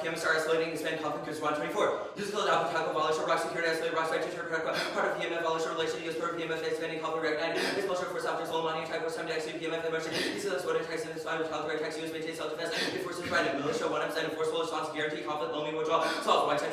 PMSR isolating expand conflict is 124. Use called alpha tackle volatile rock security isolated rock strike teacher part of PMF volatile relation use for PMF expanding conflict recognize expulsion for after soul money attack for some to execute PMF emotion. This is what attacks in this five with calculate attacks use maintain self defense. If forces random militia 100% enforceable response guarantee conflict only withdrawal solve white 10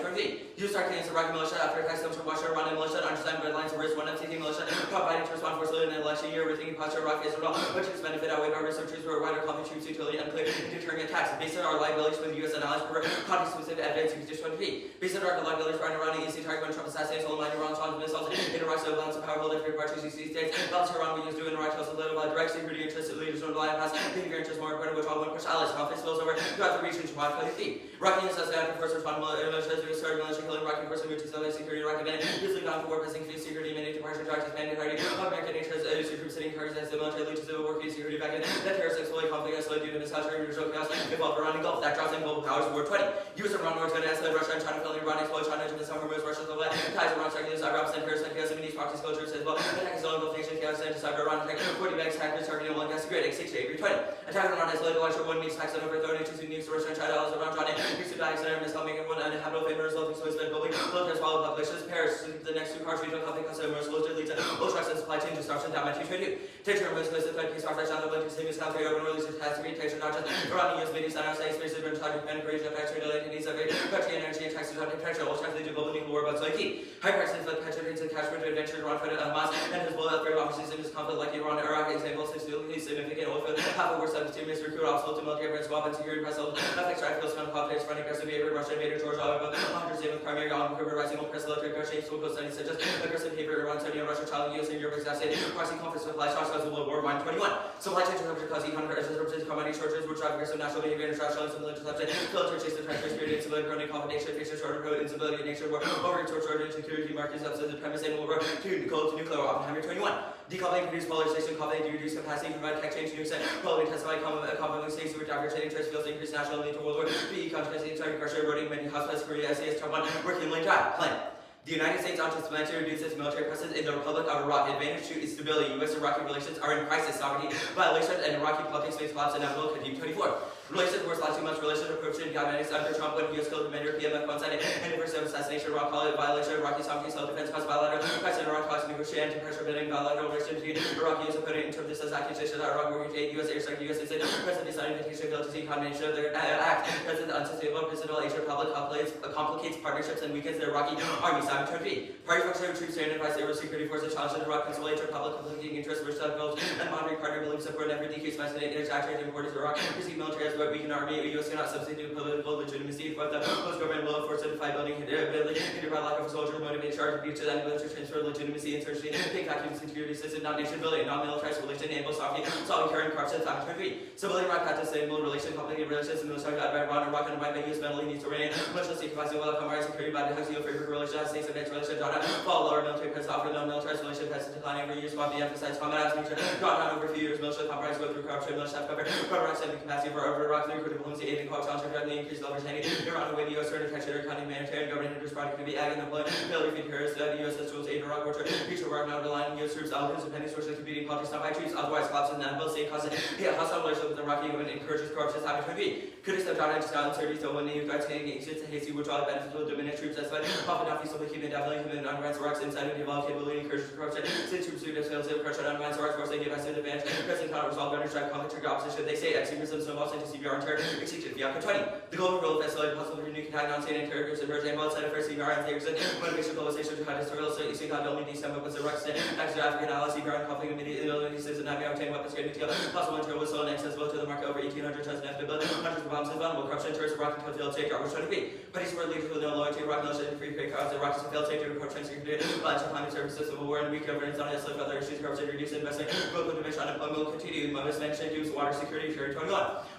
Use arcanes of rocket militia after attacks comes from Washer run militia understand red lines of risk 1 MCT militia providing to respond forcefully in an election year rethinking posture rock is withdrawal which is benefit outweigh our risk of troops where wider conflict troops utility unclear deterring attacks based on our liabilities with US and allies for context specific evidence you can just 1 based on our liabilities for around easy target when Trump assassinates all minor wrong songs missiles interrupts the balance of power hold every party UC states balance Iran we use do in right house a little by direct security interests leaders on the line pass behavior interests more important which all one push allies conflict spills over throughout the region to watch by the feet Rocky assessment after first respondable militia to start militia killing Rocky person route to security Rocky man usually gone to war pressing security minute to partial charges mandate party American interests group sitting cards as the military lead to civil war security back in that terrorist exploit conflict escalate due to misculture usual chaos involved around the Gulf that drops in global powers war 20 US and Iran war going to escalate Russia and China filling Iran exploit China into the summer moves Russia to the left ties Iran starting to cyber ops and Paris and chaos in these proxies cultures as well attack is all Gulf nation chaos and cyber Iran attack 40 bags hackers targeting one gas grid 6 to 20 attack on Iran escalated watcher 1 meets attacks on over 32 news to Russia and China also around John used to die center is helping everyone uninhabitable favor resulting so it's been building military swallow populations Paris the next 2 cars regional conflict customers most leads to low trucks and supply chain disruption that might trade Teacher was listed by peace office on the link to same as country open release of tax retention not just around the US media center say space has been targeted and creation of factory delayed needs of country energy and taxes on potential all translated to global legal war about psyche high prices of petrol into cash rich adventures around for Hamas and his bullet for offices in this conflict like Iran Iraq example statistically significant oil field half of war 17 minutes recruit obstacle to military branch swap and security press affects right fields from conflicts running aggressive behavior Russia invaded Georgia over 100 with primary on river rising on press military negotiations social studies such as aggressive behavior around Saudi Russia child US and Europe exacerbated crossing conflicts with life shots of World War 121 supply chain disruption cause economic crisis commodity shortages which drive aggressive national behavior international instability disruption military chase the treacherous period instability chronic confrontation facing shorter code instability in nature war over resource shortage security markets upsets the premise and war to cold to nuclear Oppenheimer 21 decoupling produce polarization conflict reduce capacity provide tech change new set quality intensify conflict states with divergent interests fields increase national lead to World War III consequences starting pressure eroding many hospitals Korea SAS Trump 1 working lane drive plan The United States ought to plan to reduce its military presence in the Republic of Iraq. Advantage to its stability. U.S.-Iraqi relations are in crisis. Sovereignty violations and Iraqi politics face collapse inevitable. Kadim 24. Relations worse last 2 months. Relations approaching Afghanistan under Trump when U.S. killed commander PMF one-sided anniversary of assassination. Iraq violation. Iraqi sovereignty self-defense caused bilateral. Crisis in Iraq caused negotiating anti-pressure building bilateral relations between Iraqi U.S. opponent in terms of this accusations that Iraq war to aid U.S. airstrike. U.S. instead President decided invitation failed to see combination of their act. President unsustainable presidential Asia Republic complicates partnerships and weakens the Iraqi army. Simon Turkey. Party functionary troops to advise the security forces challenge the Iraq Peninsula Republic conflicting interests which goals and monitoring partner building support and every decrease fascinating exaggerate the importance of Iraq. Receive military as weak an army. The U.S. cannot substitute political legitimacy for the post-government will force to defy building ability hindered by lack of soldiers motivated charge of future and military transfer legitimacy insurgency big vacuum security system non-nation building non-militarized relation enable sovereignty solving carrying corruption time 23 civilian Iraq had sustainable relation complicated relations and military guided by Iran Iraq and by U.S. mentally needs to reign much less capacity will come rise security by the Hexio favorite relations states advanced relations follow lower military presence offer non-militarized relations has declining over years while the emphasized combat as nature drawn down over a few years militia compromise go through corruption militia cover Iraq sending capacity for over Iraq through diplomacy aiding co-op challenge directly increased leverage handing Iran away the U.S. certain attention economic humanitarian government hinders product to be ag and deployed failure to terrorists the U.S. has tools aid Iraq war future war not relying on U.S. troops allies and penny sources competing politics not by troops otherwise collapse in the ability causes hostile relations with the Iraqi government encourages corruption having to be could have stepped out and just uncertainty so when the threats hitting exits and hasty withdrawal benefits will diminish troops as well profit not feasible keeping definitely human unrest Iraq's inside of developed capability encourages corruption since troops who fails to corruption unrest Iraq's force they give us an advantage President cannot resolve under strike conflict trigger opposition they say extremism snowballs into CBR and terror extinction Fiat 20 the global role of escalated possible renewed contact non-state and terror groups emerge and both side of first CBR and terrorism motivation globalization to hide historical eastern God only December was Iraq's next to African allies CBR and conflict immediately abilities and having obtained weapons grade material possible material was sold and accessible to the market over 1,800 tons of nafta built hundreds of bombs and vulnerable corruption terrorists Iraq and failed state was trying to be parties were leaders with no loyalty Iraq militia and free trade cards Iraq is a failed state to corruption security violence climate services civil war and weak governance on Islam other issues corruption reduce investment global division unemployment will continue most mentioned use water security Cherry 21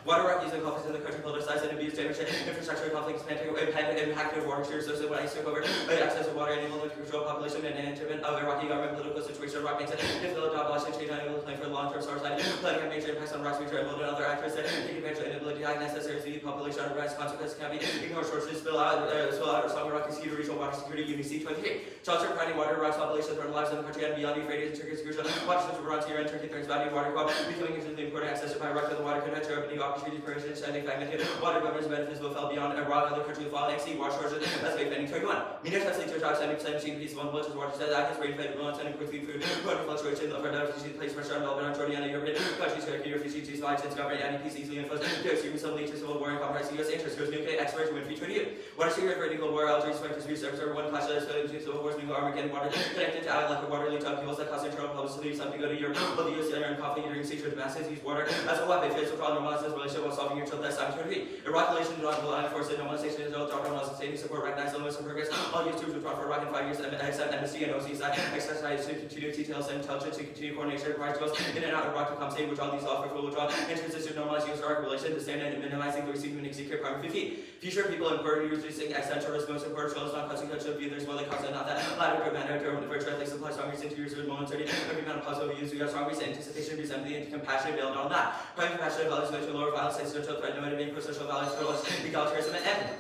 water Iraq using conflicts in the country politicized and abused damage infrastructure conflicts impacted water shares so when I took over access to water enabling to control population and management of Iraqi government political situation Iraq makes it difficult to abolish and change unable to claim for the long-term source side planning have major impacts on Iraq's future and other actors that take advantage of inability to act necessary to the population unrest consequences can be ignored shortages spill out or some Iraqi sea to regional water security UNC 23 Charles providing water Iraq's population from lives in the country and beyond Euphrates and Turkey's crucial water systems around Syria and Turkey threatens boundary water co-op becoming increasingly important access by Iraq to the water convention opening opportunities depression, shining magnitude, water governs benefits will fall beyond Iraq, other countries will fall, next sea, water shortages, that's big pending 21. Media testing to drive 70% machine piece, one blood, water says, I can rain, fade, balance, and quick food, water fluctuation, the for refugees, place pressure on Melbourne, Jordan, European countries, refugees, violence, government, anti-peace, easily influenced, extreme civil nature, civil war, and compromise U.S. interests, goes nuclear experts, win free trade. Water security for nuclear war, Algeria, specters, research, over one clash, civil wars, nuclear armor, getting water, connected to like a water leak, fuels that cause internal publicity, something go to Europe, but the U.S. and conflict during sea trade masses use water as a weapon, fails to normalize this relationship while solving your children's activity. Iraq relations do not rely on force and normalization is no talk on sustaining support, recognize limits and progress. All used troops withdrawn for Iraq in 5 years, except embassy and OC's exercise to continue details and intelligence to continue coordination required to us in and out of Iraq to compensate, withdraw these offers will withdraw, and transition to normalize US-Iraq relations to stand and minimizing the receiving and secure primary 50. Future people important reducing existential risk, most important children not causing touch of view, there's more than causing not that latter good manner, for directly supply strong reason to use with momentarily, every amount of positive use, we have strong reason, anticipation, resentment, and compassion, build on that. Prime compassionate values to lower violence, social threat, no motivating for social values, for egalitarianism, and empathy.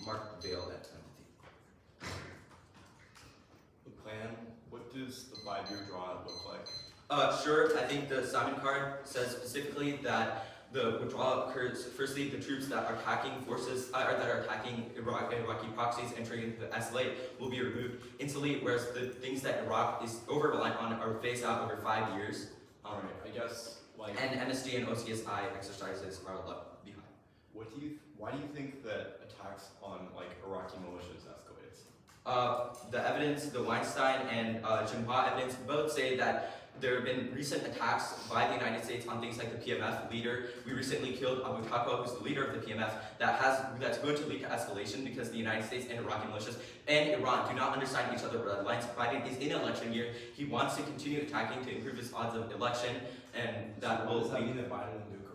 Mark Vail at empathy. The plan, what does the 5-year draw look like? Sure, I think the Simon card says specifically that the withdrawal occurs, firstly, the troops that are attacking forces, that are attacking Iraqi proxies entering into the Westlake will be removed instantly, whereas the things that Iraq is over-reliant on are phased out over 5 years. Right, I guess, like... And MSD and OCSI exercises are left behind. Why do you think that attacks on, like, Iraqi militias escalates? The evidence, the Weinstein and Jinhua evidence both say that there have been recent attacks by the United States on things like the PMF leader. We recently killed Abu Taqwa, who's the leader of the PMF, that's going to lead to escalation because the United States and Iraqi militias and Iran do not understand each other's red lines. Biden is in election year. He wants to continue attacking to improve his odds of election, and that will does that mean that Biden will nuke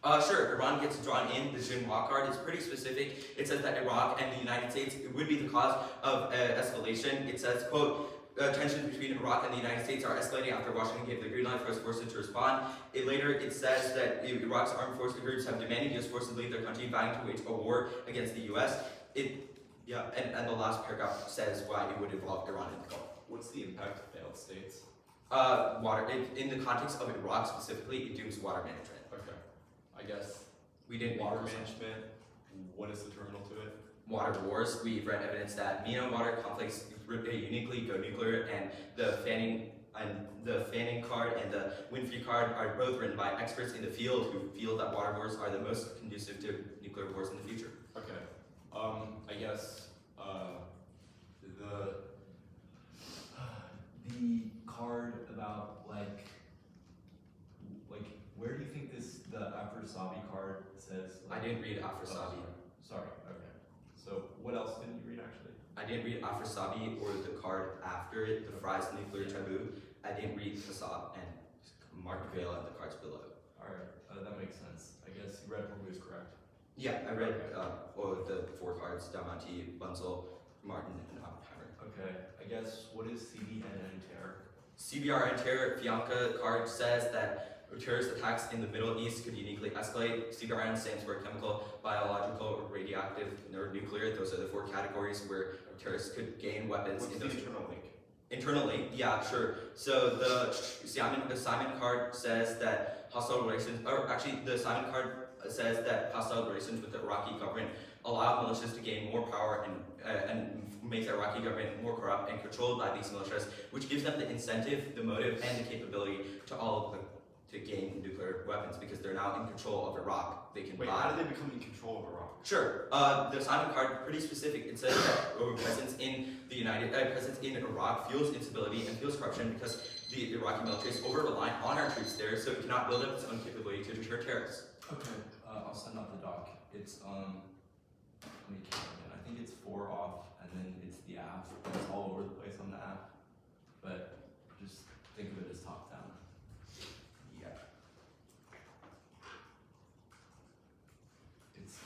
Iran? Sure, Iran gets drawn in. The Jinhua card is pretty specific. It says that Iraq and the United States would be the cause of escalation. It says, quote, tensions between Iraq and the United States are escalating after Washington gave the green light for its forces to respond. Later, it says that Iraq's armed forces groups have demanded U.S. forces leave their country, vowing to wage a war against the U.S. And the last paragraph says why it would involve Iran in the Gulf. What's the impact of failed states? Water. In the context of Iraq specifically, it dooms water management. Okay. I guess we didn't water management. What is the terminal to it? Water wars. We've read evidence that MENA water conflicts uniquely go nuclear, and the Fanning card and the Winfrey card are both written by experts in the field who feel that water wars are the most conducive to nuclear wars in the future. Okay. I guess the card about like where do you think the Afrasabi card says? I didn't read Afrasabi. Sorry. Okay. So what else didn't you read actually? I didn't read Afrasabi or the card after it, the Fry's nuclear taboo. I didn't read Fasab and Mark Vail and the cards below. Alright, that makes sense. I guess you read Hormuz, correct? Yeah, I read the 4 cards, Damanti, Bunzel, Martin, and Oppenheimer. Okay, I guess what is CBRN terror? CBRN terror, Fianca card says that terrorist attacks in the Middle East could uniquely escalate. CBRN stands for chemical, biological, radioactive, or nuclear. Those are the 4 categories where terrorists could gain weapons. What's the internal link? Internally, yeah, sure. So the Simon card says that hostile relations, or actually the Simon card says that hostile relations with the Iraqi government allow militias to gain more power and make the Iraqi government more corrupt and controlled by these militias, which gives them the incentive, the motive, and the capability to gain nuclear weapons because they're now in control of Iraq. They can Wait, buy. how do they become in control of Iraq? Sure. The Simon card pretty specific. It says that presence in Iraq fuels instability and fuels corruption because the Iraqi military is over-reliant on our troops there, so it cannot build up its own capability to deter terrorists. Okay, I'll send out the doc. It's let me count again. I think it's 4 off, and then it's the app. It's all over the place on the app, but just think of it as top down. Yeah. It's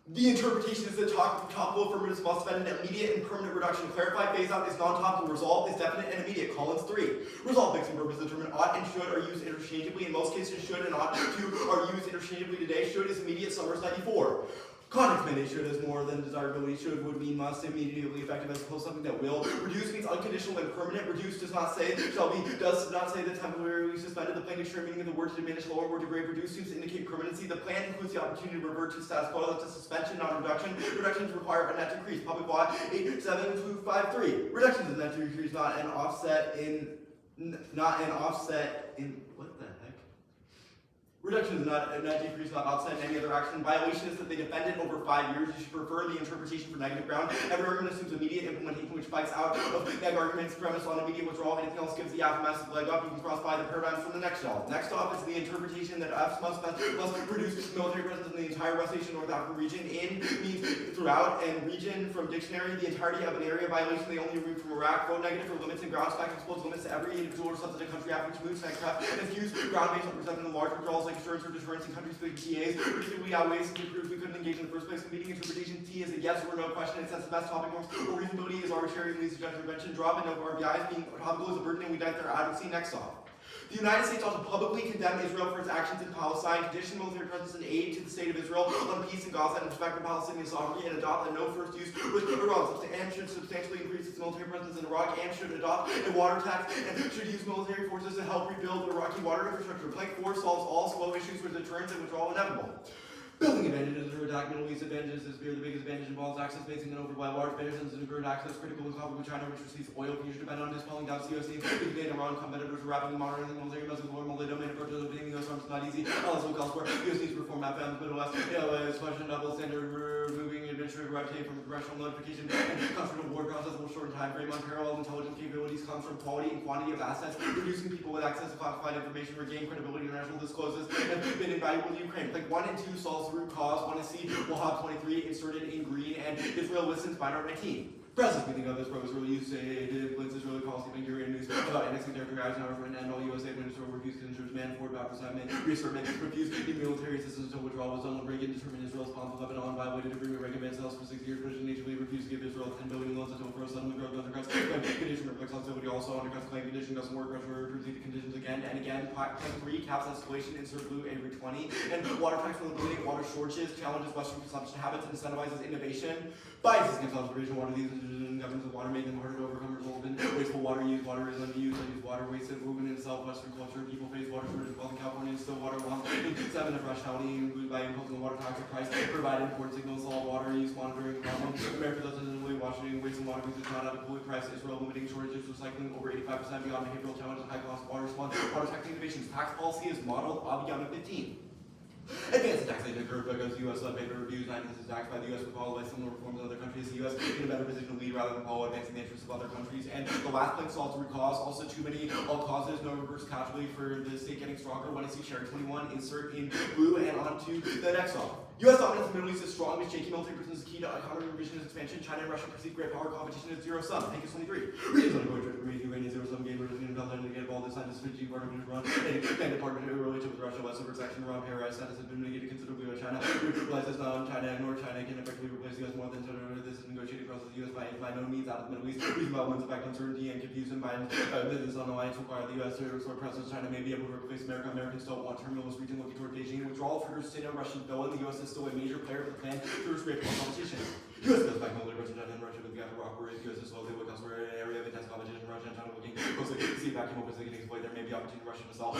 The interpretation is that topical affirmatives must spend an immediate and permanent reduction. Clarified phase out is non-topical. Resolve is definite and immediate. Collins 3. Resolve fixing purpose determined. Ought and should are used interchangeably. In most cases, should and ought to are used interchangeably today. Should is immediate. Summers 94. Context mandate should is more than desirability. Should would mean must, immediately effective as opposed to something that will. Reduce means unconditional and permanent. Reduce does not say shall be, does not say that temporarily suspended. The plain dictionary meaning of the word to diminish, lower, or degrade. Reduce seems to indicate permanency. The plan includes the opportunity to revert to status quo. That's a suspension, not a reduction. Reductions require a net decrease. Public law 87253. Reductions is net decrease, not an offset in what the heck? Reduction is not a net decrease, not offset in any other action. Violation is that they defended over 5 years. You should prefer the interpretation for negative ground. Every argument assumes immediate implementation, which fights out of negative arguments premised on immediate withdrawal. Anything else gives the F a massive leg up. You can cross by the paradigms from the next shelf. Next off is the interpretation that F must reduce military presence in the entire West Asian North Africa region. In means throughout, and region from dictionary, the entirety of an area. Violation, they only remove from Iraq. Vote negative for limits and ground spec explodes limits to every individual or substantive country after which moves, craft, and infuse ground based on presenting large withdrawals like assurance or deterrence in countries with TAs. Reasonably outweighs the proof we couldn't engage in the first place. Competing interpretation T is a yes or no question. It sets the best topic norms, or reasonability is arbitrary and leads to judgment prevention. Drop and no RBIs being topical is a burden, and we doubt their advocacy. Next off. The United States ought to publicly condemn Israel for its actions in Palestine, condition military presence and aid to the state of Israel on peace in Gaza, and respect for Palestinian sovereignty, and adopt a no first use with Iran. And should substantially increase its military presence in Iraq, and should adopt a water tax, and should use military forces to help rebuild Iraqi water infrastructure. Plank 4 solves all slow issues with deterrence and withdrawal inevitable. Building advantages or attack Middle East advantages is the biggest advantage involves access facing and over by large benefits and current access critical in conflict with China, which receives oil fusion depend on dispelling down COC. Dictate Iran competitors are rapidly modernizing military muscle global multi-domain approaches of being US arms not easy. Also calls for US needs to reform AFM, Middle West, is question double standard removing administrative red tape from congressional notification and constructive war process will shorten time frame. Unparalleled intelligence capabilities comes from quality and quantity of assets, reducing people with access to classified information, regain credibility, international discloses, and been invaluable to Ukraine. Like 1 and 2 solves the root cause. 1 is C, we'll have 23 inserted in green, and Israel listens by 19. President, we think of this pro Israel use influence Israeli policy being European news about annexing territory, and all USA minister refused to ensure man forward back assignment, reassertment, refused the military assistance until withdrawal was done. Reagan determined Israel's bomb to Lebanon, violated agreement. Reagan banned sales for 6 years, Bush initially refused to give Israel 10 billion loans until first settlement growth undercuts. Condition reflects hostility also undercuts claim condition, doesn't work, pressure, repeat the conditions again and again. Plan 3 caps escalation, insert blue every 20. And water tax from eliminating water shortages, challenges Western consumption habits, and incentivizes innovation. Biases against observation water, these governments of water make them harder to overcome, result in wasteful water use. Water is unused, unused water, wasted movement in itself. Western culture, people face water shortage, while in California still water wants. 7 of rationality included by imposing a water tax or price, provide important signals, all water use monitoring problem. America doesn't really washing, wasting water because it's not at a fully price. Israel limiting shortages, recycling over 85% beyond behavioral challenges, high cost water response. Water tax innovations, tax policy is modeled beyond 15. Advanced taxation occurred because the U.S. led paper reviews 9 instances taxed by the U.S. would follow by similar reforms in other countries. The U.S. in a better position to lead rather than follow advancing the interests of other countries. And the last plank solves the root cause. Also too many all causes, no reverse casualty for the state getting stronger. Want to see share 21, insert in blue, and on to the next one. U.S. dominance in the Middle East is strong as shaky military presence is key to economic revision and expansion. China and Russia perceive great power competition as zero sum. Hank is 23. Regions undergoing trade agreement, Ukraine zero sum game, Russia and Belgium to get involved in science, strategic partnership with Iran, and department relationship with Russia, West over section around Paris, status has been mitigated considerably by China. Realizes China and North China can effectively replace the U.S. more than this is negotiated across the U.S. by no means out of the Middle East. Reason developments affect uncertainty and confusion by business on alliance require the U.S. to restore presence. China may be able to replace America. Americans don't want terminalist region looking toward Beijing. Withdrawal triggers Sino-Russian bill, and the U.S. is still a major player of the plan to restrict competition. U.S. goes back military presence China and Russia with the gap of rock where U.S. is slowly what comes an area of intense competition. Russia and China looking closely to see vacuum opens they can exploit. There may be opportunity for Russia to solve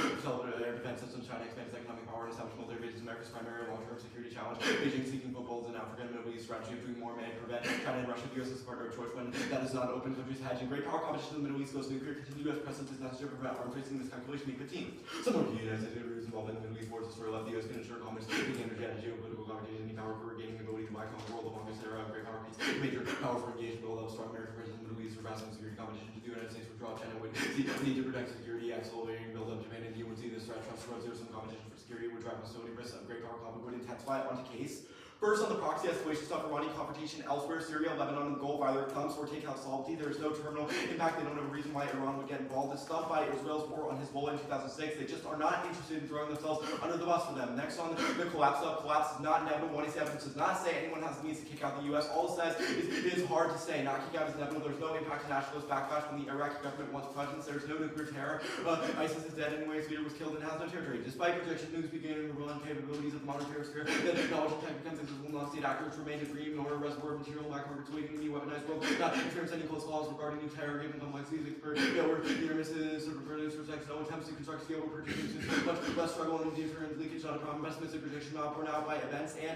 their defense systems. China expands economic power and establish military bases. America's primary long-term security challenge. Beijing seeking footholds in Africa and Middle East. Strategy of doing more may prevent China and Russia. The U.S. is a partner of choice when that is not open countries hedging. Great power competition in the Middle East goes nuclear. Continued U.S. presence is necessary to prevent arms racing. This calculation may 15. Similar to the United States involved in the Middle East wars, the story left the U.S. can ensure commerce, energy, and geopolitical competition, any power for regaining the ability to buy the world, the longest era of great power peace, major power for engagement, build up strong American presence in the Middle East, surpassing security competition to the United States withdraw. China would see the need to protect security, accelerating build up Japan and India would see this threat. Trust towards zero sum competition for security would drive hostility risks of great power conflict would intensify onto case. First, on the proxy escalation stuff, Iranian confrontation elsewhere, Syria, Lebanon, and the Gulf, either it comes or take out sovereignty. There is no terminal impact. They don't have a reason why Iran would get involved. This stuff by Israel's war on Hezbollah in 2006. They just are not interested in throwing themselves under the bus for them. Next on the collapse stuff, collapse is not inevitable. When evidence does not say anyone has the means to kick out the U.S. All it says is it is hard to say. Not kick out is inevitable. There's no impact to nationalist backlash when the Iraqi government wants presence. There's no nuclear terror. ISIS is dead anyways. Leader was killed and has no territory. Despite projections, news beginning the real capabilities of the modern terror sphere, the knowledge of tech becomes invisible. Non-state actors remain a dream, nor a reservoir of material lack markets waiting in the weaponized world. Not experience any close calls regarding new terror, given complexities, where near misses, no attempts to construct scalable predictions, much less struggle in the deterrent leakage, not a problem. Estimates and predictions not borne out by events, and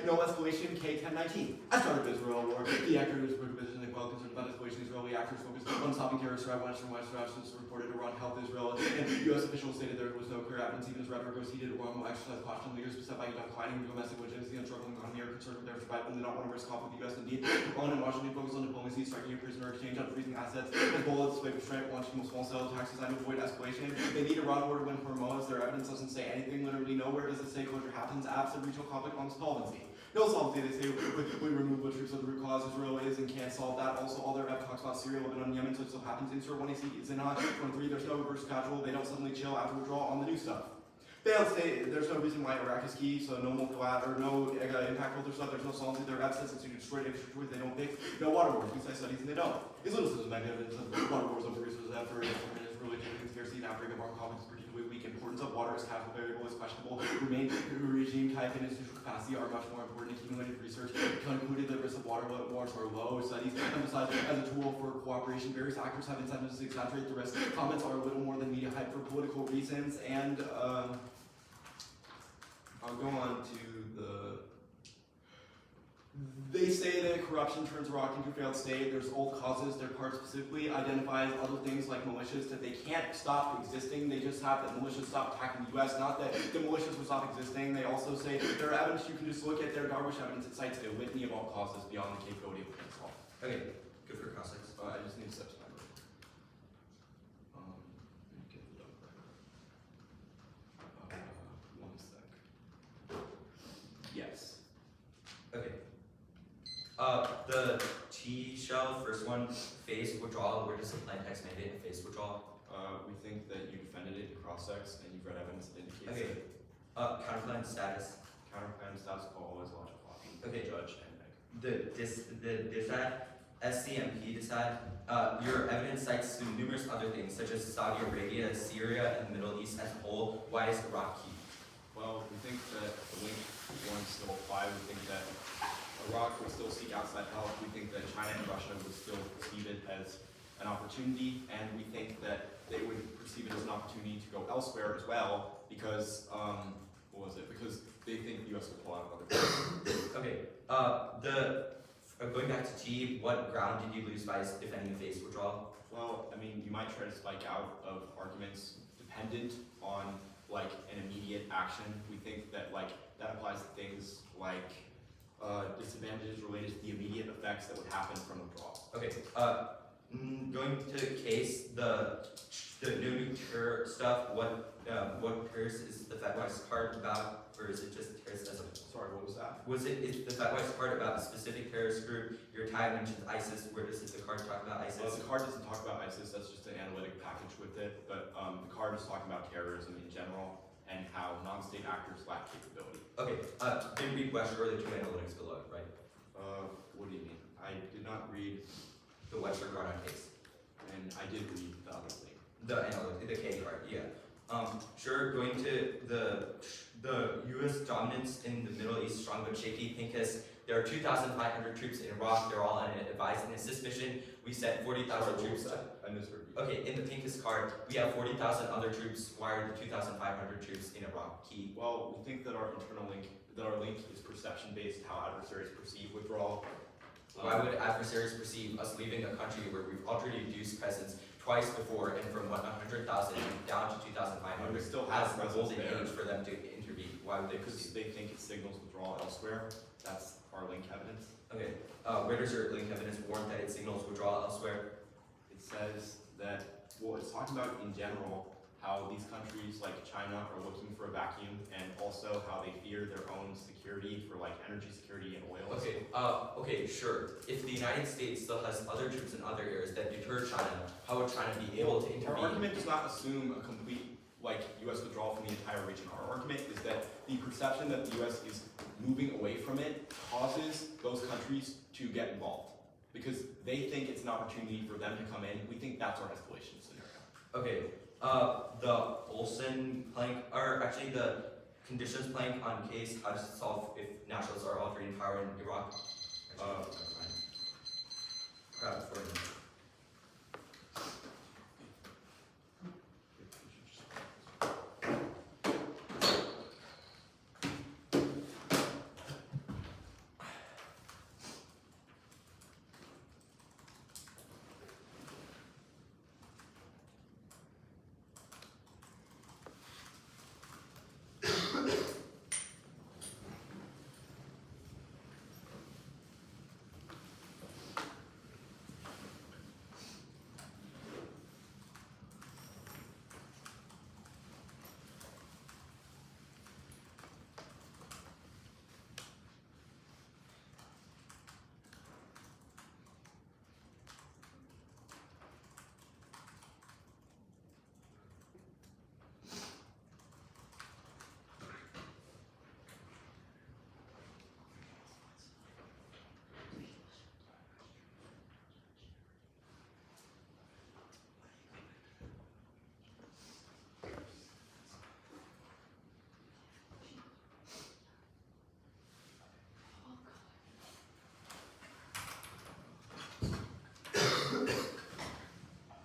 no escalation. K1019. I started the Israel war. The actors were division and well concerned about escalation. Israeli actors focused on stopping terrorist threat. Western West reported Iran helped Israel, and U.S. officials stated there was no clear evidence. Even as rhetoric was heated, Iran will exercise caution. Leaders beset by declining domestic legitimacy and struggling economy are concerned with their survival and do not want to risk conflict with the U.S. Indeed, Iran and Washington focus on diplomacy, striking a prisoner exchange on freezing assets. Hezbollah display restraint, launching small-scale attacks designed to avoid escalation. They need Iran war to win Hormuz. Their evidence doesn't say anything. Literally nowhere does it say closure happens. Absent regional conflict on solvency. No solvency. They say we remove the troops of the root cause. Israel is and can't solve that. Also, all their rep talks about Syria, Lebanon, Yemen. So it still happens. Insert 1AC is in 23. There's no reverse casual. They don't suddenly chill after withdrawal on the new stuff. Failed state, there's no reason why Iraq is key, so no multilateral, no impact filter stuff, there's no solvency, their absence, since you destroy it, they don't fix, no water wars, we say studies and they don't. Is little systematic evidence of water wars over resources effort, is really conspiracy, outbreak of our conflicts, particularly weak. Importance of water as capital variable is questionable. Remain regime type and institutional capacity are much more important. Accumulated research concluded the risks of water wars are low. Studies emphasize as a tool for cooperation. Various actors have incentives to exaggerate the risk. Comments are a little more than media hype for political reasons. And I'll go on to the. They say that corruption turns Iraq into a failed state. There's old causes. Their part specifically identifies other things like militias that they can't stop existing. They just have that militias stop attacking the U.S. Not that the militias will stop existing. They also say there are evidence you can just look at their Darwish evidence. It cites a litany of all causes beyond the capability of the Peninsula. Okay, good for cross-sects. I just need to set my brain. Get the dog right. 1 sec. Yes. Okay. The T shell, first one, phase withdrawal. Where does the plain text mandate a phase withdrawal? We think that you defended it in cross-sex and you've read evidence that indicates Okay. it. Counterplan status. Counterplan status quo always logical option. Okay. Judge and Meg. The DISAD, SCMP DISAD, your evidence cites numerous other things such as Saudi Arabia, Syria, and the Middle East as a whole. Why is Iraq key? Well, we think that the link won't still apply. We think that Iraq would still seek outside help. We think that China and Russia would still perceive it as an opportunity, and we think that they would perceive it as an opportunity to go elsewhere as well, because, because they think the US will pull out of other places. Okay, going back to T, what ground did you lose by defending the phase withdrawal? Well, I mean, you might try to spike out of arguments dependent on, like, an immediate action. We think that, like, that applies to things like disadvantages related to the immediate effects that would happen from withdrawal. Okay, going to case, the no nuclear stuff, what terrorist is the FatWise part about, or is it just terrorist as a? Sorry, what was that? Is the FatWise part about a specific terrorist group? Your tie mentions ISIS. Where does the card talk about ISIS? Well, the card doesn't talk about ISIS. That's just an analytic package with it. But the card is talking about terrorism in general and how non-state actors lack capability. Okay. Didn't read Webster or the two analytics below, right? What do you mean? I did not read, The Webster Garner case. and I did read the other thing. The analytics, the K card. Yeah. Sure. Going to the U.S. dominance in the Middle East, strong but shaky. Pincus. There are 2,500 troops in Iraq. They're all advised in assist mission. We sent 40,000 troops. I misheard you. Okay, in the Pincus card, we have 40,000 other troops. Why are the 2,500 troops in Iraq key? Well, we think that our internal link, is perception-based, how adversaries perceive withdrawal. Why would adversaries perceive us leaving a country where we've already reduced presence twice before and from 100,000 down to 2,500 We still as have the golden presence there. age for them to intervene? Why would they Because perceive? they think it signals withdrawal elsewhere. That's our link evidence. Okay, where does your link evidence warrant that it signals withdrawal elsewhere? It says that, well, it's talking about in general how these countries like China are looking for a vacuum, and also how they fear their own security for like energy security and oil. Okay, sure. If the United States still has other troops in other areas that deter China, how would China be able to intervene? Our argument does not assume a complete U.S. withdrawal from the entire region. Our argument is that the perception that the U.S. is moving away from it causes those countries to get involved because they think it's an opportunity for them to come in. We think that's our escalation scenario. Okay, the Olson plank, or actually the conditions plank on case how does it solve if nationalists are altering power in Iraq? Grab for me.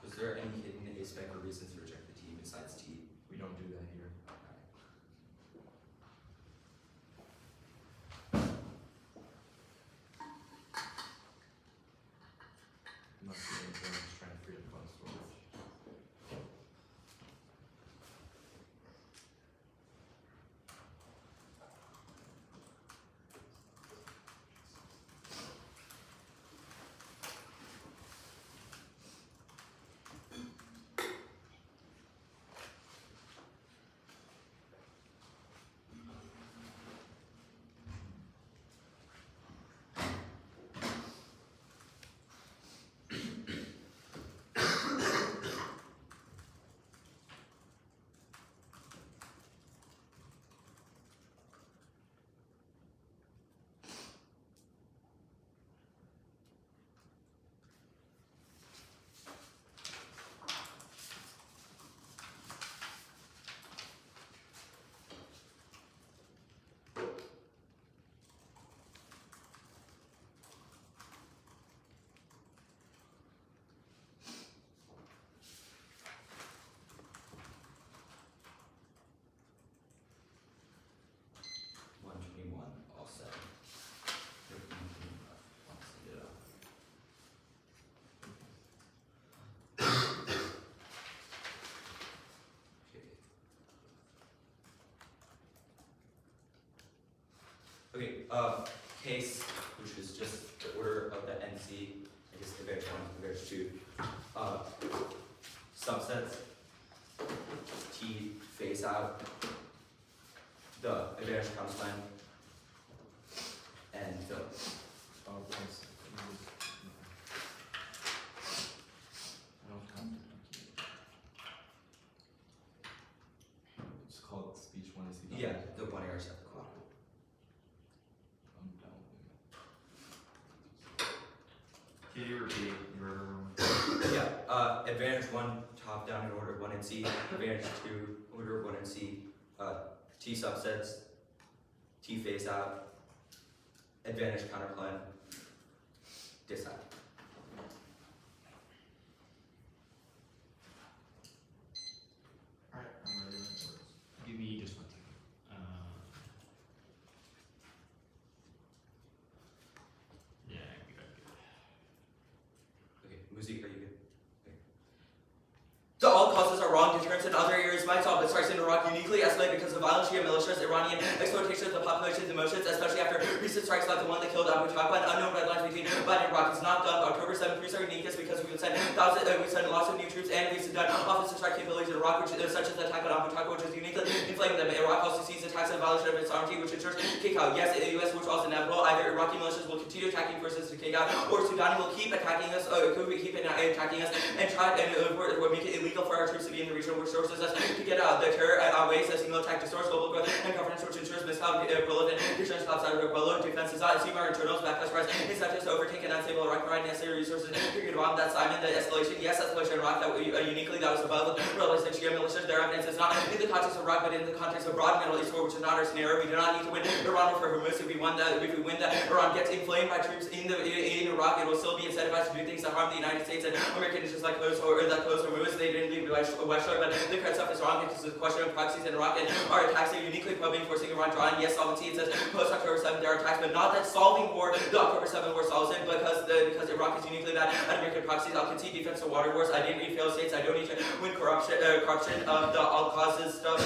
Is there any hidden aspect or reasons to reject the T besides T? We don't do that here. Must be anything, just trying to free up phone storage. Okay, case, which is just the order of the NC, I guess the various 1, the various 2. Subsets, T phase out, the advantage comes line, and the Thanks. I don't have to. It's called speech 1 is the yeah, the 1 error set the clock. I'm down. Can you repeat your Yeah, advantage 1, top down in order of 1 and C, advantage 2, order of 1 and C, T subsets, T phase out, advantage counterclaim, decide. Alright, I'm ready. Give me just 1 second. Yeah, good. Okay, Muzi, are you good? Okay. So all causes are wrong, deterrence in other areas might solve, but strikes in Iraq uniquely escalate because of violent Shia militias, Iranian exploitation of the population's emotions, especially after recent strikes like the one that killed Abu Chakwa, and unknown red lines between Biden and Iraq is not done. October 7th, proofs are unique because we sent lots of new troops, and we sent offensive strike capabilities in Iraq, such as the attack on Abu Chakwa, which is uniquely inflaming them. Iraq also sees attacks and violation of its sovereignty, which ensures kick out. Yes, the U.S. which was inevitable. Either Iraqi militias will continue attacking forces to kick out, or Sudani will keep attacking us, and try and make it illegal for our troops to be in the region, which forces us to get out. The terror outweighs a single attack distorts global growth and governance, which ensures miscalculated deterrence outside of Pueblo. Defense is not assuming our internals, backlash rise, it's not just to overtake an unstable Iraq, provide necessary resources to get bomb. That's Simon, the escalation. Yes, escalation in Iraq, that uniquely that was above relative to Shia militias. Their evidence is not in the context of Iraq, but in the context of broad Middle East war, which is not our scenario. We do not need to win Iran for Hormuz. If we win that, Iran gets inflamed by troops in Iraq, it will still be incentivized to do things that harm the United States and Americans, just like close Hormuz. They didn't leave Westlake, but the current stuff is wrong because it's a question of proxies in Iraq, and our attacks are uniquely probing, forcing Iran to draw in. Yes, solvency, it says post-October 7th there are attacks, but not that solving war, the October 7th war solves it, because Iraq is uniquely bad at American proxies. I'll concede defense to water wars. I didn't read failed states. I don't need to win corruption of the all causes stuff.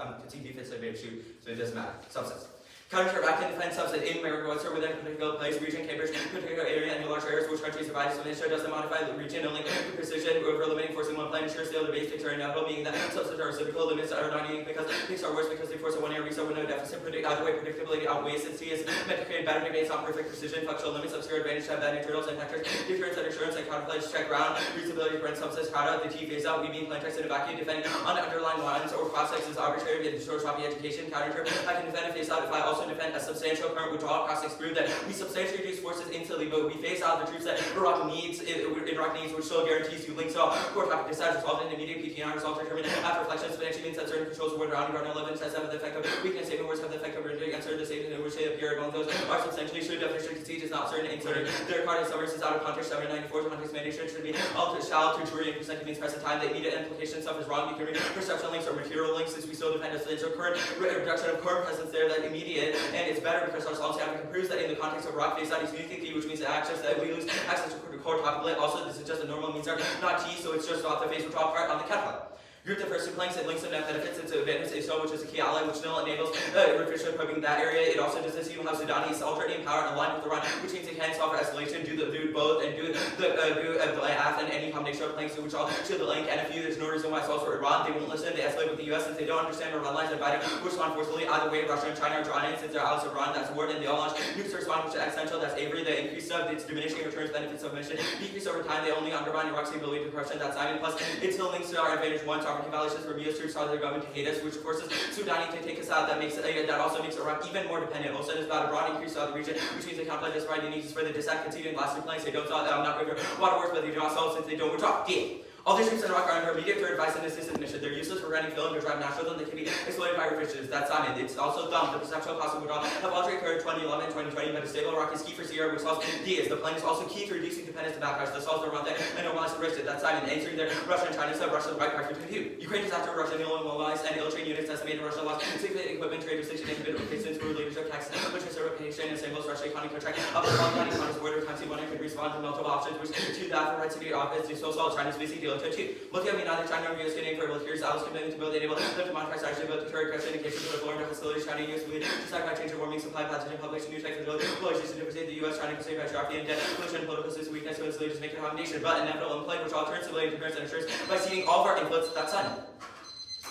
I'm conceding defense. I made a shoot, so it doesn't matter. Substance. Counter Iraq and defense subset in America whatsoever within a particular place, region, Cambridge, particular area, and large areas which countries divide. So nature doesn't modify the region only with precision over limiting forcing one plan ensures the other basics are inevitable, meaning that subsets are reciprocal limits are not unique because things are worse because they force a one area reset with no deficit. Either way, predictability outweighs and C is meant to create better debates on perfect precision, functional limits, obscure advantage to have bad internals and factors, deterrence and assurance, and counterpledge check ground, reasonability, prevent subsets, crowd out, the T phase out, we mean plain text in a vacuum, defending on underlying lines or cross-sex is arbitrary, and destroys choppy education, counter I can defend a face out if I also defend a substantial current withdrawal cross-sex prove that we substantially reduce forces instantly, but we phase out the troops that Iraq needs, which still guarantees you links all core topic decides resolved in immediate PTR results determined after reflection, substantially means that certain controls of order around Garden 11 says have the effect of weakness, saving words have the effect of rendering uncertain the statement in which they appear among those are substantially should definition concede is not certain inserted. Their card in summary is out of context 794 context mandation should be altered shall to jury and presented means present time. The immediate implication stuff is wrong because perception links or material links since we still depend on the current reduction of current presence there that immediate, and it's better because our solvency advocate proves that in the context of Iraq face that is uniquely key, which means that we lose access to core topic. Also, this is just a normal means are not T, so it's just off the face withdrawal part on the catalog. Group the first two planks and links to net benefits into advantage ASO, which is a key ally which still enables efficient probing that area. It also does assume how Sudani is already empowered and aligned with Iran, which means it can solve for escalation, do both, and do the AF and any combination of planks which all shield the link. And if there's no reason why it solves for Iran, they won't listen. They escalate with the US since they don't understand our red lines and Biden will respond forcefully. Either way, Russia and China are drawn in since they're allies of Iran. That's war, and they all launch nukes to respond, which is essential. That's Avery. The increase of its diminishing returns benefits of mission decrease over time. They only undermine Iraq's ability to corruption. That's Simon. Plus, it still links to our advantage. One, sovereignty violations from US troops are their government to hate us, which forces Sudani to take us out. That also makes Iraq even more dependent. Also, it's about a broad increase of the region, which means they can't play this right. They need to further disact conceding last two planks. They don't solve. I'm not going to water wars, but they do not solve since they don't withdraw. D. All these troops in Iraq are under immediate threat advice and assistance mission. They're useless for running film to drive nationalism. They can be exploited by refugees. That's on it. It's also dumb. The perceptual cost of withdrawal have already occurred 2011 and 2020, but a stable Iraq is key for Sierra, which solves D. The plan is also key to reducing dependence to backlash. The solves around that and normalize the risk. That's on it. Answering their Russia and China said Russia the right factor to compute. Ukraine is after Russia and mobilized and ill-trained units estimated Russia lost significant equipment, trade restriction, and bid replacements for leadership taxes, which is a reputation and symbols Russia economic contract. Up to 190 border times C1 could respond to multiple options, which to that for right security office to so solve China's basic deal to achieve. Look at me now that China and US getting for years. I was committed to build enable them to modify strategy, build deterrent pressure indication for the foreign hostilities. China and US believe to sacrifice change of warming supply pathogen publication new technology polarization to perceive the US China can save by geography and debt pollution political system weakness to its leaders make a combination but inevitable and play which all turns civilian interference and ensures by ceding all of our inputs. That's on.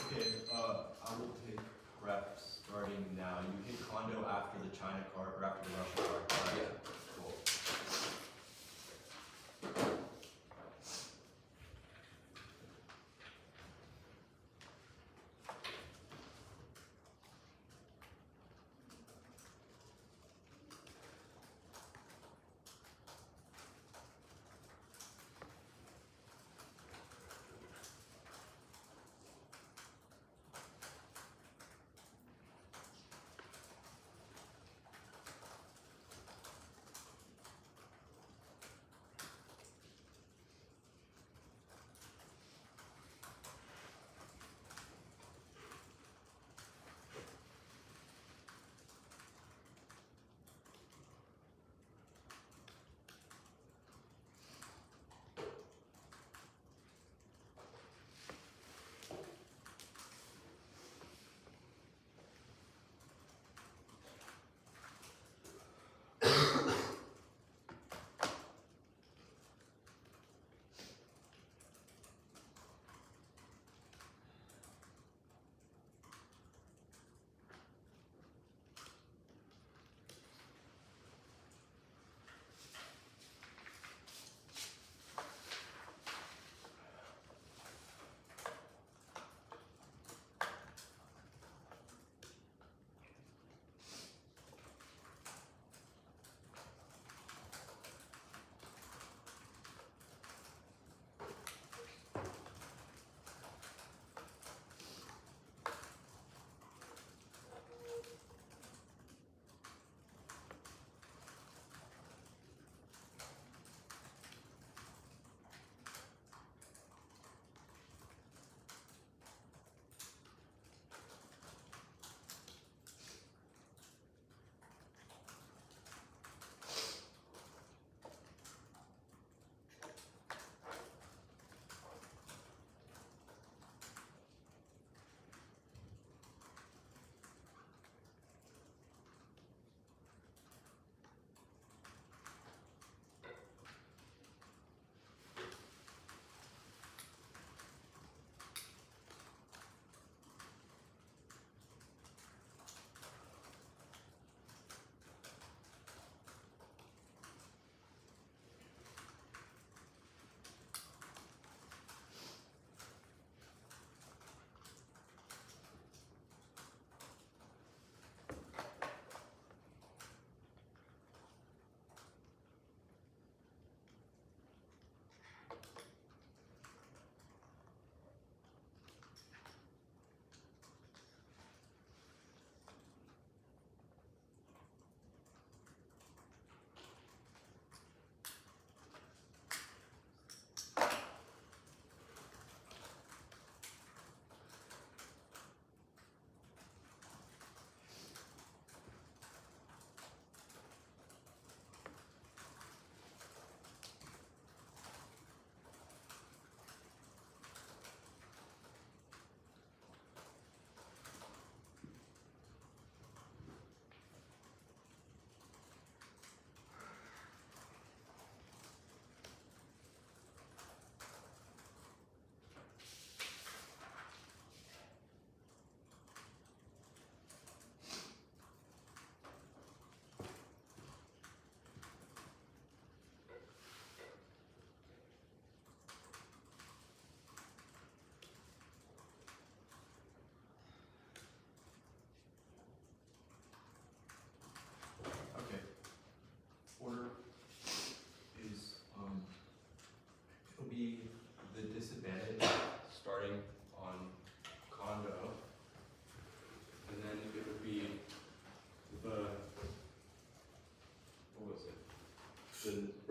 Okay, I will take rep starting now. You hit condo after the China card or after the Russia card. Right? Yeah. Cool.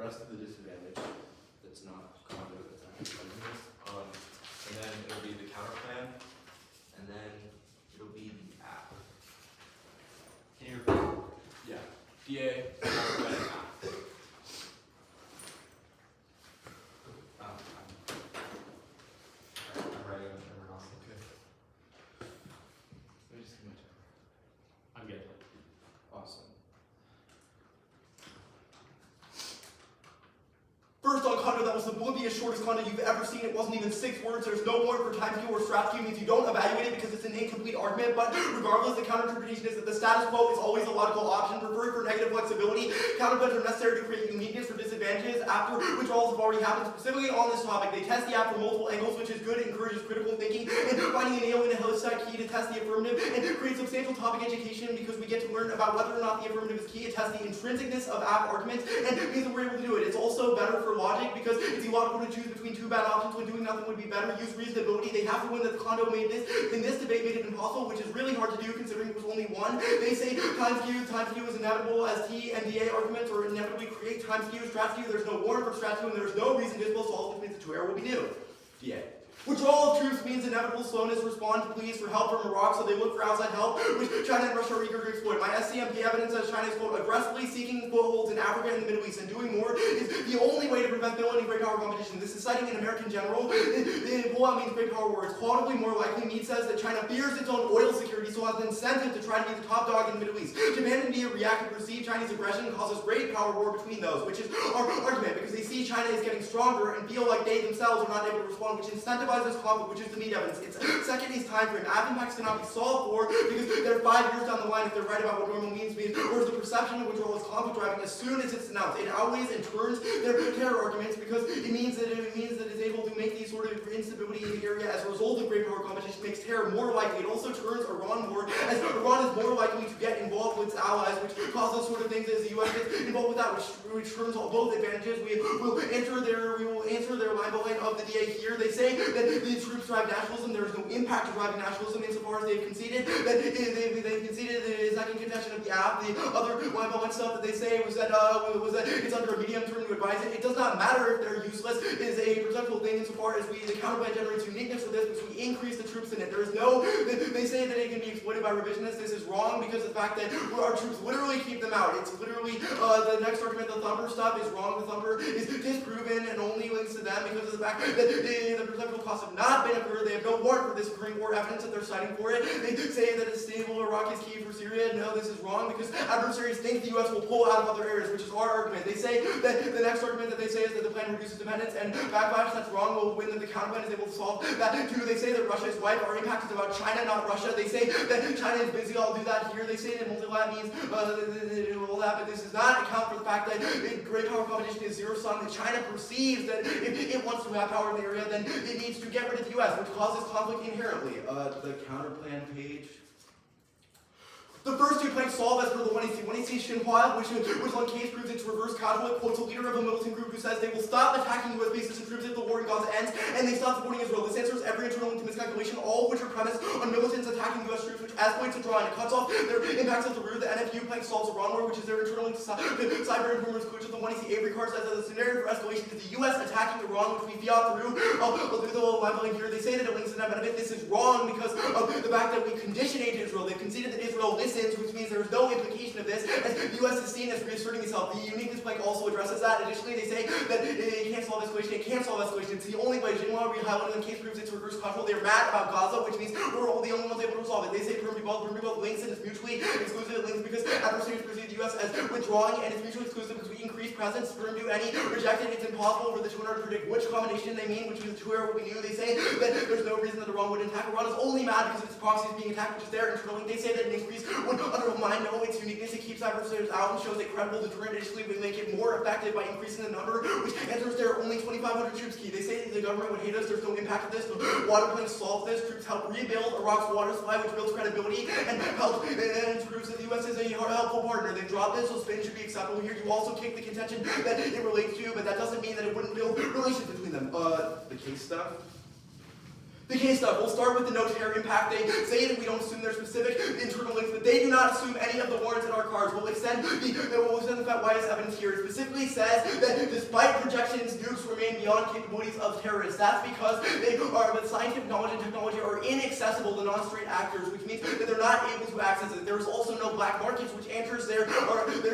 rest of the disadvantage that's not condo that's actually this. And then it'll be the counter plan, and then it'll be the app. Can you repeat? Yeah. DA, counter plan, app. I'm writing on everyone else. Okay. Let me just give my check. I'm good. Awesome. First on condo, that was the blippiest, shortest condo you've ever seen. It wasn't even 6 words. There's no warrant for time skew or strat skew. Means you don't evaluate it because it's an incomplete argument. But regardless, the counter interpretation is that the status quo is always a logical option. Preferred for negative flexibility. Counterplans are necessary to create uniqueness for disadvantages after withdrawals have already happened. Specifically on this topic, they test the app from multiple angles, which is good. It encourages critical thinking and finding a nail in a helixide key to test the affirmative and create substantial topic education because we get to learn about whether or not the affirmative is key. It tests the intrinsicness of app arguments and means that we're able to do it. It's also better for logic because it's illogical to choose between two bad options when doing nothing would be better. Use reasonability. They have to win that the condo made this. In this debate made it impossible, which is really hard to do considering it was only one. They say time skew is inevitable as T and DA arguments or inevitably create time skew, strat skew. There's no warrant for strat skew and there's no reason to solve, which means the two error will be new. DA. Withdrawal of troops means inevitable slowness. Respond to pleas for help from Iraq, so they look for outside help, which China and Russia are eager to exploit. My SCMP evidence says China is, quote, aggressively seeking footholds in Africa and the Middle East, and doing more is the only way to prevent villainy and great power competition. This is citing an American general. Pullout means great power war. It's qualitatively more likely. Mead says that China fears its own oil security, so has an incentive to try to be the top dog in the Middle East. Japan and India react to perceived Chinese aggression and causes great power war between those, which is our argument, because they see China is getting stronger and feel like they themselves are not able to respond, which incentivizes conflict, which is the need evidence. It's second is time frame. App impacts cannot be solved for because they're 5 years down the line if they're right about what normal means, whereas the perception of withdrawal is conflict driving as soon as it's announced. It outweighs and turns their terror arguments because it means that it's able to make these sort of instability in the area as a result of great power competition makes terror more likely. It also turns Iran more, as Iran is more likely to get involved with its allies, which causes sort of things as the U.S. gets involved with that, which turns all both advantages. We will answer their line behind of the DA here. They say that the troops drive nationalism. There is no impact to driving nationalism insofar as they've conceded that they've conceded the second contention of the app. The other line behind stuff that they say was that it's under a medium term to advise it. It does not matter if they're useless. It is a perceptual thing insofar as the counterplan generates uniqueness for this, which we increase the troops in it. There is no. They say that it can be exploited by revisionists. This is wrong because of the fact that our troops literally keep them out. It's literally the next argument. The thumper stuff is wrong. The thumper is disproven and only links to them because of the fact that the perceptual costs have not been occurred. They have no warrant for this occurring or evidence that they're citing for it. They say that a stable Iraq is key for Syria. No, this is wrong because adversaries think the U.S. will pull out of other areas, which is our argument. They say that the next argument that they say is that the plan reduces dependence and backlash. That's wrong. Will win that the counterplan is able to solve that too. They say that Russia is white. Our impact is about China, not Russia. They say that China is busy. I'll do that here. They say that multilat means all that, but this does not account for the fact that great power competition is zero sum. That China perceives that if it wants to have power in the area, then it needs to get rid of the U.S., which causes conflict inherently. The counterplan page. The first two planks solve as per the 1AC. 1AC Xinhua, which on case proves it's reverse causal. It quotes a leader of a militant group who says they will stop attacking U.S. bases and troops if the war in Gaza ends, and they stop supporting Israel. This answers every internal link to miscalculation, all of which are premised on militants attacking U.S. troops, which as points to draw and it cuts off their impacts at the root. The NFU plank solves Iran war, which is their internal link to cyber informers, which is the 1AC Avery card says that the scenario for escalation is the U.S. attacking Iran, which we fiat through. I'll do the line behind here. They say that it links to that benefit. This is wrong because of the fact that we condition aid to Israel. They've conceded that Israel listens, which means there is no implication of this, as the U.S. is seen as reasserting itself. The uniqueness plank also addresses that. Additionally, they say that it can't solve escalation. It can't solve escalation. It's the only way. Xinhua highlighted in the case proves it's reverse causal. They're mad about Gaza, which means we're the only ones able to resolve it. They say Perm both links and it's mutually exclusive. It links because adversaries perceive the U.S. as withdrawing, and it's mutually exclusive because we increase presence. Perm do any rejected. It's impossible for the 200 to predict which combination they mean, which is the two error what we knew. They say that there's no reason that Iran would attack. Iran is only mad because its proxy is being attacked, which is their internal link. They say that an increase would undermine its uniqueness. It keeps adversaries out and shows a credible deterrent. Additionally, we make it more effective by increasing the number, which enters their only 2,500 troops key. They say that the government would hate us. There's no impact of this. The water plank solves this. Troops help rebuild Iraq's water supply, which builds credibility and helps and proves that the U.S. is a helpful partner. They've dropped this, so Spain should be acceptable here. You also kick the contention that it relates to, but that doesn't mean that it wouldn't build relations between them. The case stuff. The case stuff. We'll start with the no terror impact. They say that we don't assume their specific internal links, but they do not assume any of the warrants in our cards. We'll extend the fact why this evidence here. It specifically says that despite projections, nukes remain beyond capabilities of terrorists. That's because they are, with scientific knowledge and technology, are inaccessible to non-straight actors, which means that they're not able to access it. There's also no black markets, which answers their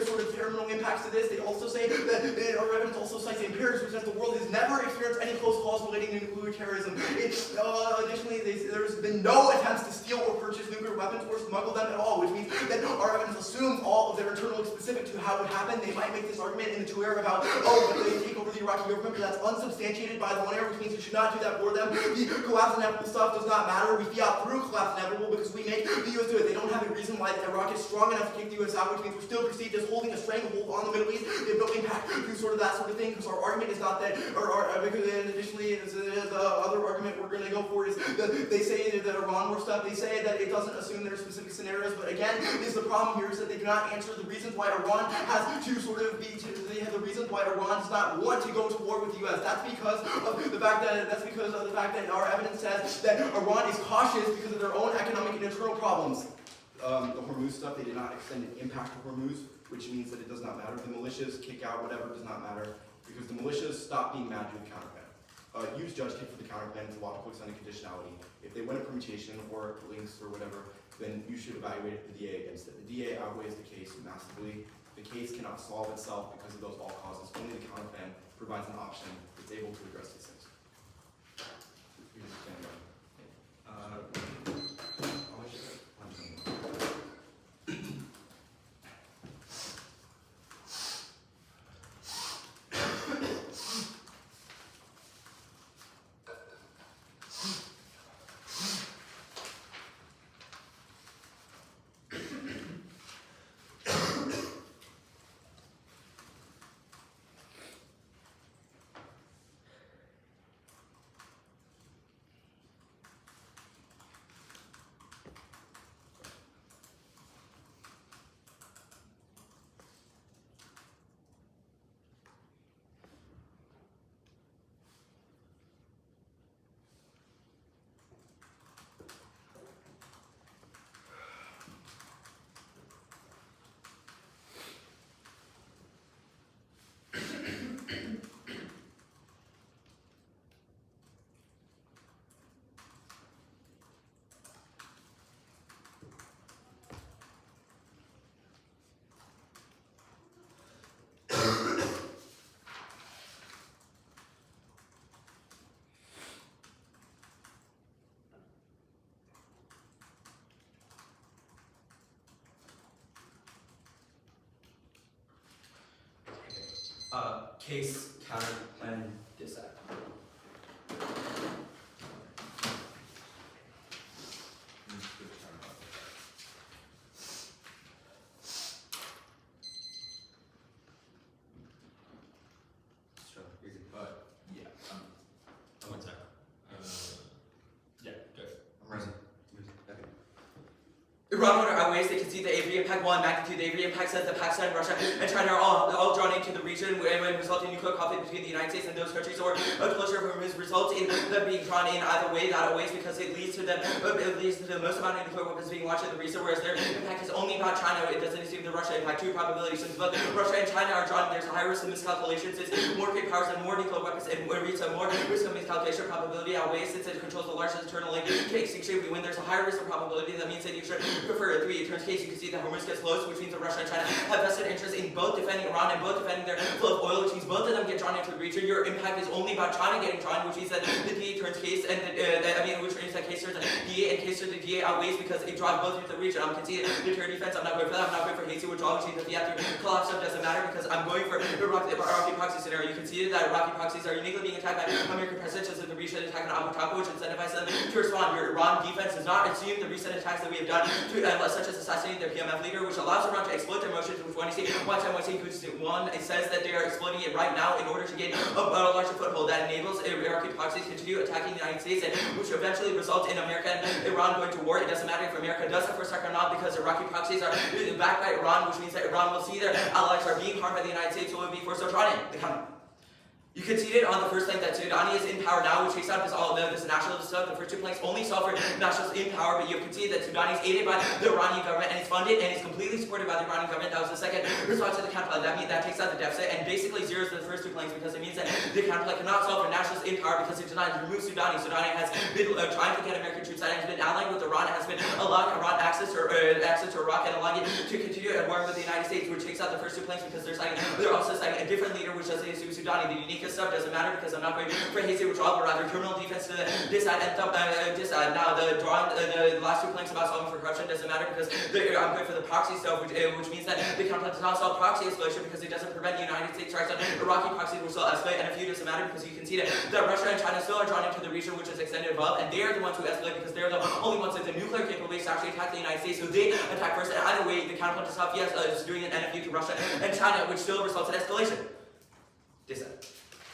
sort of terminal impacts to this. They also say that our evidence also cites the empirics, which says the world has never experienced any close calls relating to nuclear terrorism. Additionally, there's been no attempts to steal or purchase nuclear weapons or smuggle them at all, which means that our evidence assumes all of their internal specific to how it happened. They might make this argument in the two area about, but they take over the Iraqi government, but that's unsubstantiated by the one area, which means you should not do that for them. The collapse inevitable stuff does not matter. We fiat through collapse inevitable because we make the U.S. do it. They don't have a reason why Iraq is strong enough to kick the U.S. out, which means we're still perceived as holding a stranglehold on the Middle East. They have no impact to sort of that sort of thing, because our argument is not that, because additionally, the other argument we're going to go for is that they say that Iran war stuff, they say that it doesn't assume there are specific scenarios, but again, is the problem here is that they do not answer the reasons why Iran has to sort of they have the reasons why Iran does not want to go to war with the U.S. That's because of the fact that our evidence says that Iran is cautious because of their own economic and internal problems. The Hormuz stuff, they did not extend an impact to Hormuz, which means that it does not matter. The militias kick out whatever, does not matter, because the militias stop being mad to the counterplan. Use judge kick for the counterplan to lock clicks on a conditionality. If they win a permutation or links or whatever, then you should evaluate the DA against it. The DA outweighs the case massively. The case cannot solve itself because of those all causes. Only the counterplan provides an option that's able to address these things. Case, counter, plan, decide. Sure, you're good. Yeah. One sec. Yeah, good. I'm ready. Iran order outweighs the concede the Avery impact 1 magnitude. The Avery impact says that Pakistan, Russia, and China are all drawn into the region and result in nuclear conflict between the United States and those countries, or a closure of Hormuz results in them being drawn in either way, that outweighs because it leads to the most amount of nuclear weapons being launched in the region, whereas their impact is only about China. It doesn't assume the Russia impact. 2 probabilities. Since both Russia and China are drawn, there's a high risk of miscalculations. It's more great powers and more nuclear weapons, and more risk of miscalculation. Probability outweighs since it controls the largest internal link. Case extremely when there's a higher risk of probability, that means that you should prefer a 3. It turns case, you can see that Hormuz gets close, which means that Russia and China have vested interest in both defending Iran and both defending their flow of oil, which means both of them get drawn into the region. Your impact is only about China getting drawn, which means that the DA turns case, and which means that case turns the DA, and case turns the DA outweighs because it draws both into the region. I'm conceding deterrent defense. I'm not going for that. I'm not going for hasty withdrawal, which means that the after collapse stuff doesn't matter because I'm going for the Iraqi proxy scenario. You conceded that Iraqi proxies are uniquely being attacked by American presidents in the recent attack on Abu Taco, which incentivizes them to respond. Your Iran defense does not assume the recent attacks that we have done, such as assassinating their PMF leader, which allows Iran to exploit their motions, which one it says that they are exploiting it right now in order to gain a larger foothold that enables Iraqi proxies to continue attacking the United States, and which eventually results in America and Iran going to war. It doesn't matter if America does that for a second or not, because Iraqi proxies are backed by Iran, which means that Iran will see their allies are being harmed by the United States, so it will be forced to draw in the counter. You conceded on the first plank that Sudani is in power now, which takes out this nationalist stuff. The first two planks only solve for nationalists in power, but you have conceded that Sudani is aided by the Iranian government and is funded and is completely supported by the Iranian government. That was the second response to the counterplan. That takes out the deficit and basically zeroes the first two planks because it means that the counterplan cannot solve for nationalists in power because it did not remove Sudani. Sudani has been trying to get American troops out and has been allying with Iran and has been allowing Iran access to Iraq and allowing it to continue at war with the United States, which takes out the first two planks because they're also citing a different leader, which doesn't assume Sudani. The uniqueness stuff doesn't matter because I'm not going for hasty withdrawal, but rather criminal defense to this side and this side. Now the last two planks about solving for corruption doesn't matter because I'm going for the proxy stuff, which means that the counterplan does not solve proxy escalation because it doesn't prevent the United States strikes on Iraqi proxies, which will escalate. And a few doesn't matter because you can see that Russia and China still are drawn into the region, which is extended above, and they are the ones who escalate because they're the only ones with the nuclear capabilities to actually attack the United States. So they attack first, and either way, the counterplan to stop is doing an NFU to Russia and China, which still results in escalation. This side.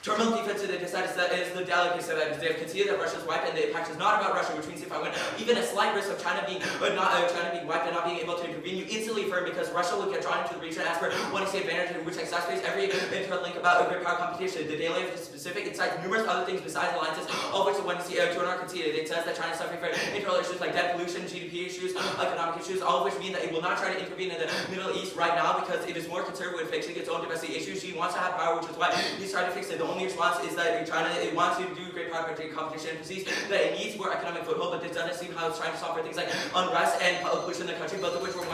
Terminal defense to the side is the delicate side. They have conceded that Russia's wiped, and the impact is not about Russia, which means if I win, even a slight risk of China being wiped and not being able to intervene, you instantly firm because Russia will get drawn into the region as per one state advantage, which exacerbates every interlink about a great power competition. The daily is specific. It cites numerous other things besides alliances, all of which the one two are conceded. It says that China is suffering from internal issues like debt pollution, GDP issues, economic issues, all of which mean that it will not try to intervene in the Middle East right now because it is more concerned with fixing its own domestic issues. She wants to have power, which is why he's trying to fix it. The only response is that China wants to do great power competition and perceives that it needs more economic foothold, but this doesn't seem how it's trying to solve for things like unrest and pollution in the country, both of which were